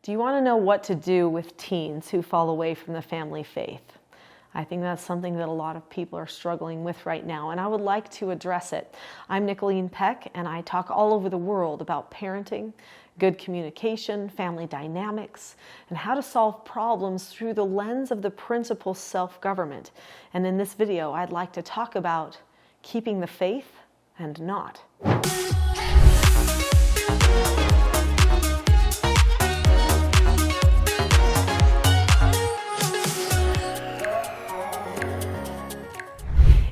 Do you want to know what to do with teens who fall away from the family faith? I think that's something that a lot of people are struggling with right now, and I would like to address it. I'm Nicholeen Peck, and I talk all over the world about parenting, good communication, family dynamics, and how to solve problems through the lens of the principle self-government. And in this video, I'd like to talk about keeping the faith and not.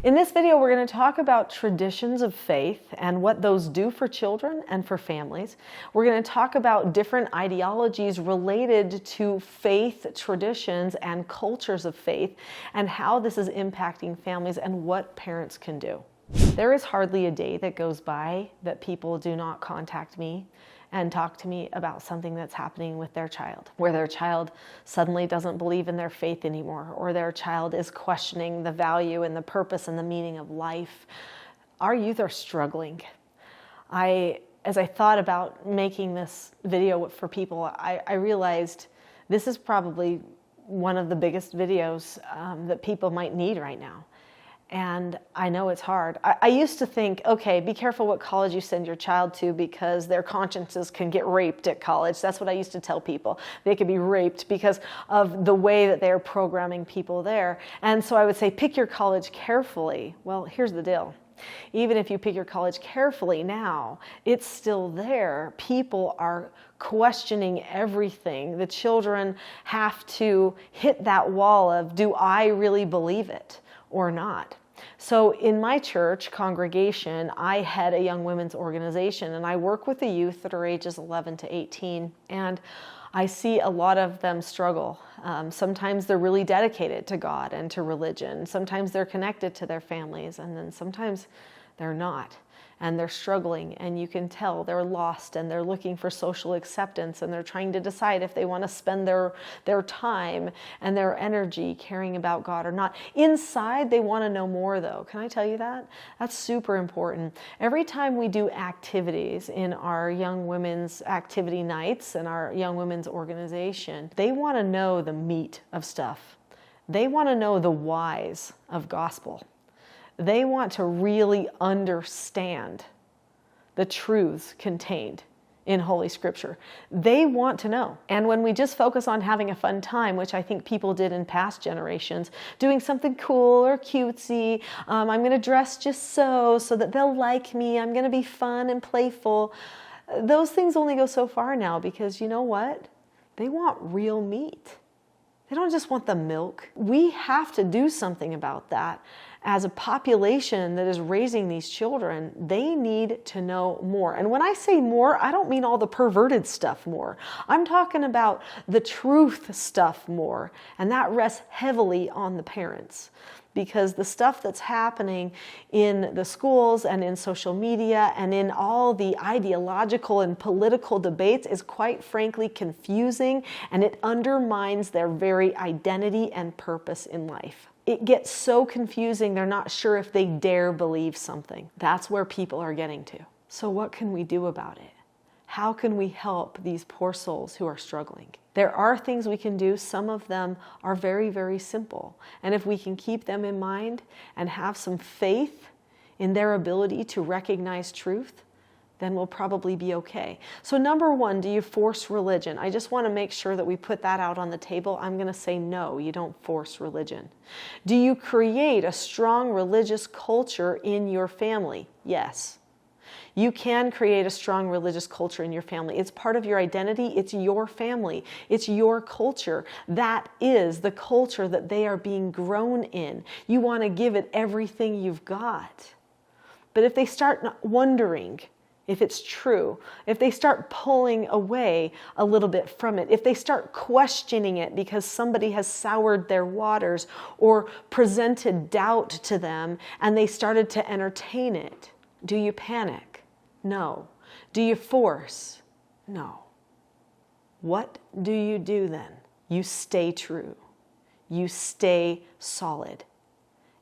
In this video, we're going to talk about traditions of faith and what those do for children and for families. We're going to talk about different ideologies related to faith traditions and cultures of faith and how this is impacting families and what parents can do. There is hardly a day that goes by that people do not contact me and talk to me about something that's happening with their child, where their child suddenly doesn't believe in their faith anymore, or their child is questioning the value and the purpose and the meaning of life. Our youth are struggling. As I thought about making this video for people, I realized this is probably one of the biggest videos that people might need right now. And I know it's hard. I used to think, okay, be careful what college you send your child to because their consciences can get raped at college. That's what I used to tell people. They could be raped because of the way that they're programming people there. And so I would say, pick your college carefully. Well, here's the deal. Even if you pick your college carefully now, it's still there. People are questioning everything. The children have to hit that wall of, do I really believe it or not? So in my church congregation, I head a young women's organization, and I work with the youth that are ages 11 to 18, and I see a lot of them struggle. Sometimes they're really dedicated to God and to religion. Sometimes they're connected to their families, and then sometimes they're not. And they're struggling, and you can tell they're lost, and they're looking for social acceptance, and they're trying to decide if they want to spend their time and their energy caring about God or not. Inside, they want to know more, though. Can I tell you that? That's super important. Every time we do activities in our young women's activity nights and our young women's organization, they want to know the meat of stuff. They want to know the whys of gospel. They want to really understand the truths contained in Holy Scripture. They want to know. And when we just focus on having a fun time, which I think people did in past generations, doing something cool or cutesy, I'm going to dress just so that they'll like me, I'm going to be fun and playful. Those things only go so far now because you know what? They want real meat. They don't just want the milk. We have to do something about that. As a population that is raising these children, they need to know more. And when I say more, I don't mean all the perverted stuff more. I'm talking about the truth stuff more. And that rests heavily on the parents. Because the stuff that's happening in the schools and in social media and in all the ideological and political debates is quite frankly confusing, and it undermines their very identity and purpose in life. It gets so confusing, they're not sure if they dare believe something. That's where people are getting to. So what can we do about it? How can we help these poor souls who are struggling? There are things we can do. Some of them are very, very simple. And if we can keep them in mind and have some faith in their ability to recognize truth, then we'll probably be okay. So number one, do you force religion? I just want to make sure that we put that out on the table. I'm going to say no, you don't force religion. Do you create a strong religious culture in your family? Yes. You can create a strong religious culture in your family. It's part of your identity. It's your family. It's your culture. That is the culture that they are being grown in. You want to give it everything you've got. But if they start wondering if it's true, if they start pulling away a little bit from it, if they start questioning it because somebody has soured their waters or presented doubt to them and they started to entertain it, do you panic? No. Do you force? No. What do you do then? You stay true. You stay solid.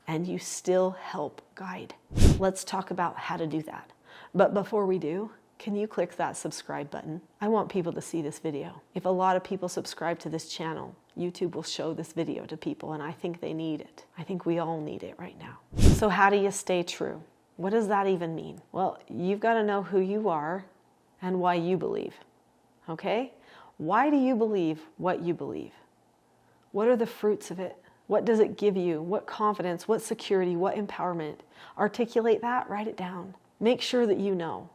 And you still help guide. Let's talk about how to do that. But before we do, can you click that subscribe button? I want people to see this video. If a lot of people subscribe to this channel, YouTube will show this video to people, and I think they need it. I think we all need it right now. So how do you stay true? What does that even mean? Well, you've got to know who you are and why you believe, okay? Why do you believe what you believe? What are the fruits of it? What does it give you? What confidence, what security, what empowerment? Articulate that, write it down. Make sure that you know.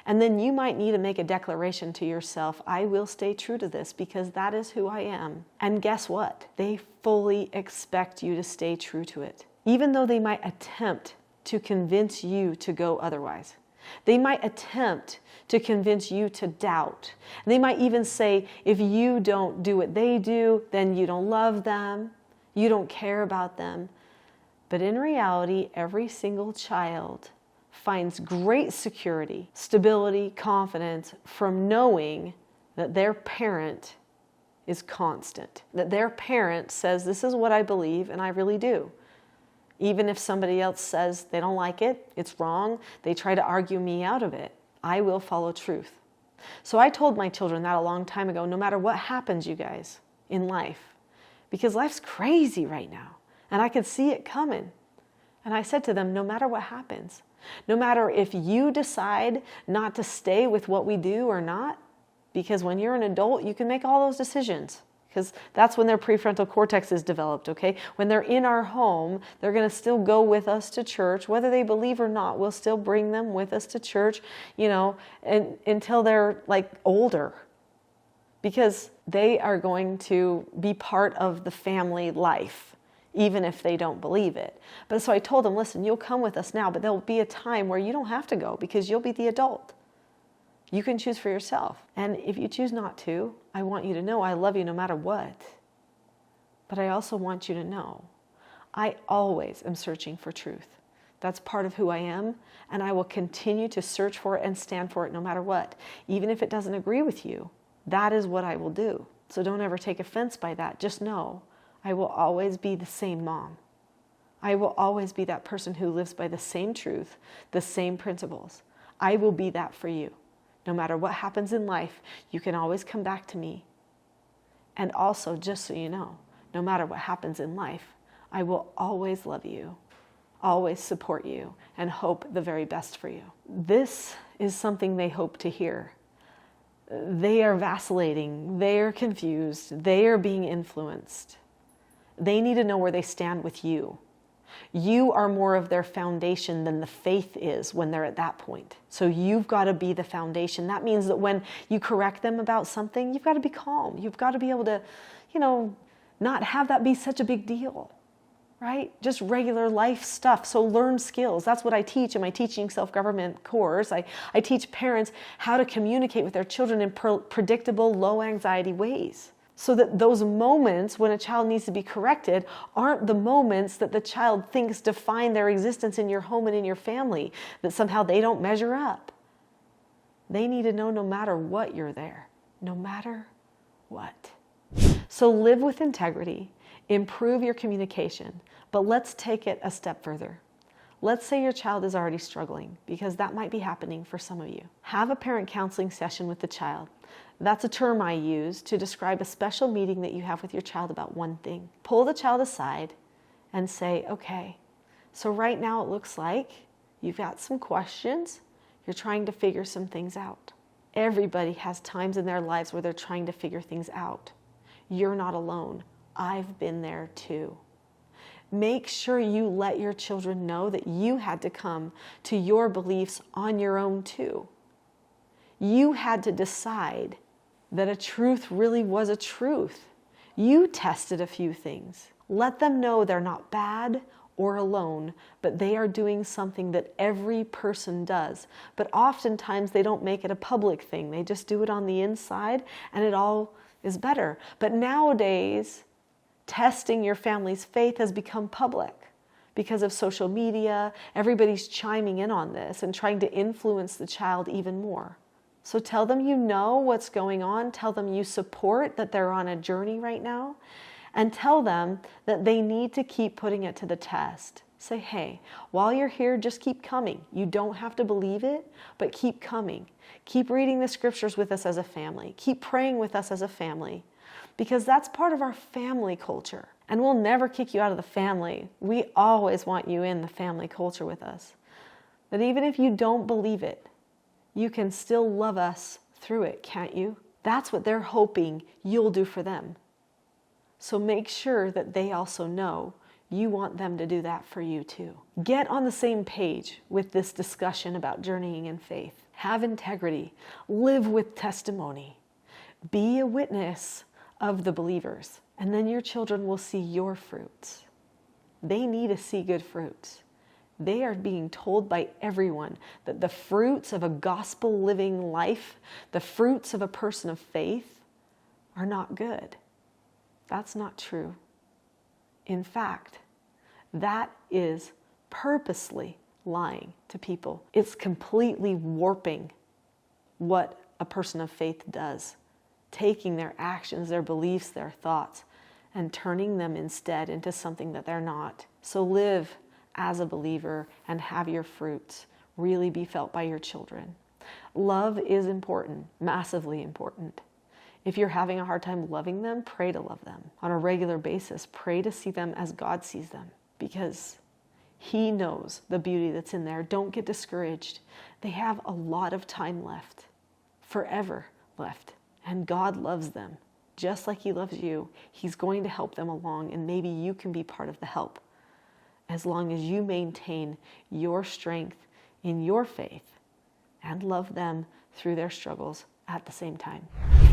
And then you might need to make a declaration to yourself, I will stay true to this because that is who I am. And guess what? They fully expect you to stay true to it, even though they might attempt to convince you to go otherwise. They might attempt to convince you to doubt. They might even say, if you don't do what they do, then you don't love them, you don't care about them. But in reality, every single child finds great security, stability, confidence from knowing that their parent is constant, that their parent says, this is what I believe, and I really do. Even if somebody else says they don't like it, it's wrong, they try to argue me out of it, I will follow truth. So I told my children that a long time ago, no matter what happens, you guys, in life, because life's crazy right now, and I could see it coming. And I said to them, no matter what happens, no matter if you decide not to stay with what we do or not, because when you're an adult, you can make all those decisions, because that's when their prefrontal cortex is developed, okay? When they're in our home, they're going to still go with us to church. Whether they believe or not, we'll still bring them with us to church, and until they're like older, because they are going to be part of the family life, even if they don't believe it. But so I told them, listen, you'll come with us now, but there'll be a time where you don't have to go because you'll be the adult. You can choose for yourself. And if you choose not to, I want you to know I love you no matter what. But I also want you to know I always am searching for truth. That's part of who I am, and I will continue to search for it and stand for it no matter what. Even if it doesn't agree with you, that is what I will do. So don't ever take offense by that. Just know I will always be the same mom. I will always be that person who lives by the same truth, the same principles. I will be that for you. No matter what happens in life, you can always come back to me. And also, just so you know, no matter what happens in life, I will always love you, always support you, and hope the very best for you. This is something they hope to hear. They are vacillating, they are confused, they are being influenced. They need to know where they stand with you. You are more of their foundation than the faith is when they're at that point. So you've got to be the foundation. That means that when you correct them about something, you've got to be calm. You've got to be able to, not have that be such a big deal, right? Just regular life stuff. So learn skills. That's what I teach in my Teaching Self-Government course. I teach parents how to communicate with their children in predictable, low anxiety ways, so that those moments when a child needs to be corrected aren't the moments that the child thinks define their existence in your home and in your family, that somehow they don't measure up. They need to know no matter what you're there, no matter what. So live with integrity, improve your communication, but let's take it a step further. Let's say your child is already struggling, because that might be happening for some of you. Have a parent counseling session with the child. That's a term I use to describe a special meeting that you have with your child about one thing. Pull the child aside and say, okay, so right now it looks like you've got some questions. You're trying to figure some things out. Everybody has times in their lives where they're trying to figure things out. You're not alone. I've been there too. Make sure you let your children know that you had to come to your beliefs on your own too. You had to decide that a truth really was a truth. You tested a few things. Let them know they're not bad or alone, but they are doing something that every person does. But oftentimes they don't make it a public thing. They just do it on the inside, and it all is better. But nowadays, testing your family's faith has become public because of social media. Everybody's chiming in on this and trying to influence the child even more. So tell them you know what's going on. Tell them you support that they're on a journey right now. And tell them that they need to keep putting it to the test. Say, hey, while you're here, just keep coming. You don't have to believe it, but keep coming. Keep reading the scriptures with us as a family. Keep praying with us as a family, because that's part of our family culture. And we'll never kick you out of the family. We always want you in the family culture with us. But even if you don't believe it, you can still love us through it, can't you? That's what they're hoping you'll do for them. So make sure that they also know you want them to do that for you too. Get on the same page with this discussion about journeying in faith. Have integrity. Live with testimony. Be a witness of the believers, and then your children will see your fruits. They need to see good fruits. They are being told by everyone that the fruits of a gospel living life, the fruits of a person of faith, are not good. That's not true. In fact, that is purposely lying to people. It's completely warping what a person of faith does, taking their actions, their beliefs, their thoughts, and turning them instead into something that they're not. So live as a believer and have your fruits really be felt by your children. Love is important, massively important. If you're having a hard time loving them, pray to love them. On a regular basis, pray to see them as God sees them, because He knows the beauty that's in there. Don't get discouraged. They have a lot of time left, forever left, and God loves them just like He loves you. He's going to help them along, and maybe you can be part of the help as long as you maintain your strength in your faith and love them through their struggles at the same time.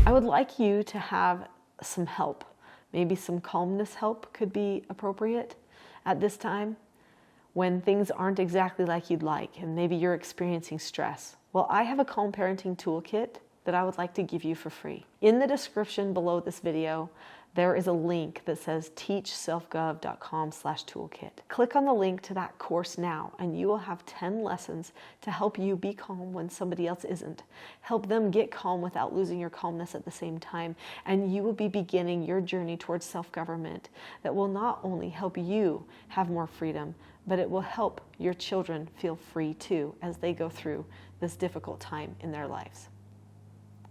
I would like you to have some help. Maybe some calmness help could be appropriate at this time when things aren't exactly like you'd like and maybe you're experiencing stress. Well, I have a Calm Parenting Toolkit that I would like to give you for free. In the description below this video, there is a link that says teachselfgov.com/toolkit. Click on the link to that course now, and you will have 10 lessons to help you be calm when somebody else isn't. Help them get calm without losing your calmness at the same time, and you will be beginning your journey towards self-government that will not only help you have more freedom, but it will help your children feel free too as they go through this difficult time in their lives.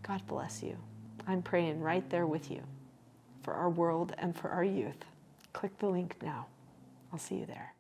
God bless you. I'm praying right there with you for our world and for our youth. Click the link now. I'll see you there.